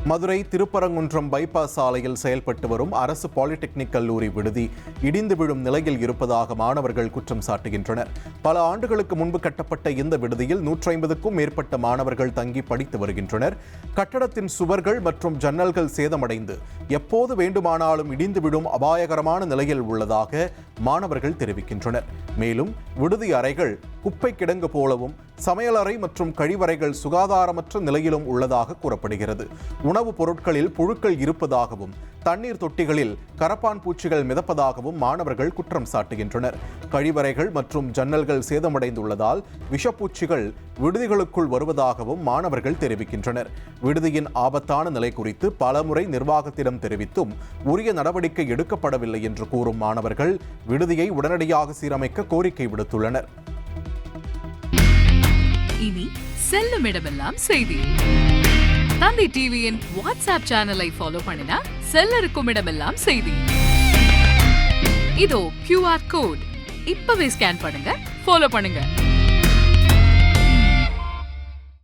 Madurai Thiruparankundram bypass சாலையில் செயல்பட்டு வரும் அரசு பாலிடெக்னிக் கல்லூரி விடுதி இடிந்து விழும் நிலையில் இருப்பதாக மாணவர்கள் குற்றம் சாட்டுகின்றனர். பல ஆண்டுகளுக்கு முன்பு கட்டப்பட்ட இந்த விடுதியில் 150க்கும் மேற்பட்ட மாணவர்கள் தங்கி படித்து வருகின்றனர். கட்டடத்தின் சுவர்கள் மற்றும் ஜன்னல்கள் சேதமடைந்து எப்போது வேண்டுமானாலும் இடிந்து விழும் அபாயகரமான நிலையில் உள்ளதாக மாணவர்கள் தெரிவிக்கின்றனர். மேலும் விடுதி அறைகள் குப்பை கிடங்கு போலவும் சமையலறை மற்றும் கழிவறைகள் சுகாதாரமற்ற நிலையிலும் உள்ளதாக கூறப்படுகிறது. உணவுப் பொருட்களில் புழுக்கள் இருப்பதாகவும் தண்ணீர் தொட்டிகளில் கரப்பான் பூச்சிகள் மிதப்பதாகவும் மாணவர்கள் குற்றம் சாட்டுகின்றனர். கழிவறைகள் மற்றும் ஜன்னல்கள் சேதமடைந்துள்ளதால் விஷப்பூச்சிகள் விடுதிகளுக்குள் வருவதாகவும் மாணவர்கள் தெரிவிக்கின்றனர். விடுதியின் ஆபத்தான நிலை குறித்து பலமுறை நிர்வாகத்திடம் தெரிவித்தும் உரிய நடவடிக்கை எடுக்கப்படவில்லை என்று கூறும் மாணவர்கள் விடுதியை உடனடியாக சீரமைக்க கோரிக்கை விடுத்துள்ளனர். இனி செல்லும் இடமெல்லாம் செய்தி. தந்தி டிவியின் வாட்ஸ்அப் சேனலை ஃபாலோ பண்ணினா செல்ல இருக்கும் இடமெல்லாம் செய்தி. இதோ QR கோட் இப்பவே ஸ்கேன் பண்ணுங்க, ஃபாலோ பண்ணுங்க.